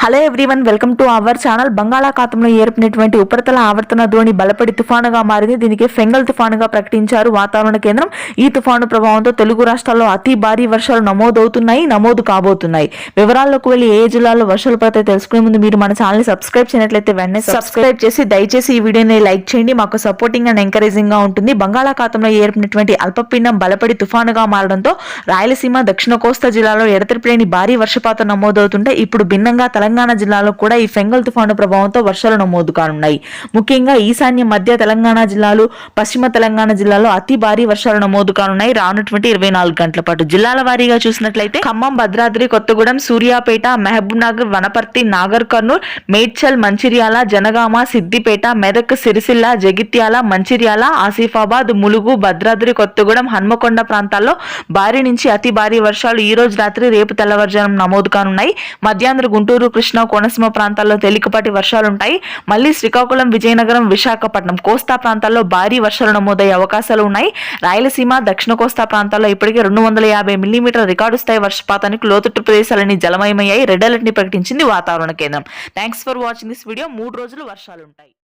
Hello everyone, welcome to our channel. బంగాళాఖాతంలో ఏర్పడినటువంటి ఉపరితల ఆవర్తన ద్రోణి బలపడి తుఫానుగా మారింది. దీనికి ఫెంగల్ తుఫానుగా ప్రకటించారు వాతావరణ కేంద్రం. ఈ తుఫాను ప్రభావంతో తెలుగు రాష్ట్రాల్లో అతి భారీ వర్షాలు నమోదు కాబోతున్నాయి. వివరాల్లోకి వెళ్ళి ఏ జిల్లాలో వర్షాలు పడతాయి తెలుసుకునే ముందు మీరు మన ఛానల్ ని సబ్స్క్రైబ్ చేయనట్లయితే వెంటనే సబ్స్క్రైబ్ చేసి దయచేసి ఈ వీడియోని లైక్ చేయండి. మాకు సపోర్టింగ్ అండ్ ఎంకరేజింగ్ గా ఉంటుంది. బంగాళాఖాతంలో ఏర్పడినటువంటి అల్పపీడనం బలపడి తుఫానుగా మారడంతో రాయలసీమ, దక్షిణ కోస్తా జిల్లాలో ఎడతెరిపిలేని భారీ వర్షపాతం నమోదవుతుంటే ఇప్పుడు భిన్నంగా తెలంగాణ జిల్లాలో కూడా ఈ ఫెంగల్ తుఫాను ప్రభావంతో వర్షాలు నమోదు కానున్నాయి. ముఖ్యంగా ఈశాన్య మధ్య తెలంగాణ జిల్లాలు, పశ్చిమ తెలంగాణ జిల్లాలో అతి భారీ వర్షాలు నమోదు కానున్నాయి రానున్నటువంటి 24 గంటల పాటు. జిల్లాల వారీగా చూసినట్లయితే ఖమ్మం, భద్రాద్రి కొత్తగూడెం, సూర్యాపేట, మహబూబ్ నగర్, వనపర్తి, నాగర్ కర్నూల్, మేడ్చల్, మంచిర్యాల, జనగామ, సిద్దిపేట, మెదక్, సిరిసిల్ల, జగిత్యాల, మంచిర్యాల, ఆసిఫాబాద్, ములుగు, భద్రాద్రి కొత్తగూడెం, హన్మకొండ ప్రాంతాల్లో భారీ నుంచి అతి భారీ వర్షాలు ఈ రోజు రాత్రి, రేపు తెల్లవారుజామున నమోదు కానున్నాయి. మధ్యాంధ్ర గుంటూరు, కృష్ణా, కోనసీమ ప్రాంతాల్లో తేలికపాటి వర్షాలుంటాయి. మళ్లీ శ్రీకాకుళం, విజయనగరం, విశాఖపట్నం, కోస్తా ప్రాంతాల్లో భారీ వర్షాలు నమోదయ్యే అవకాశాలు ఉన్నాయి. రాయలసీమ, దక్షిణ కోస్తా ప్రాంతాల్లో ఇప్పటికే 250 మిల్లీమీటర్ల రికార్డు స్థాయి వర్షపాతానికి లోతట్టు ప్రదేశాలన్నీ జలమయమయ్యాయి. రెడ్ అలర్ట్ ని ప్రకటించింది వాతావరణ కేంద్రం. Thanks for watching this video. 3 రోజులు వర్షాలుంటాయి.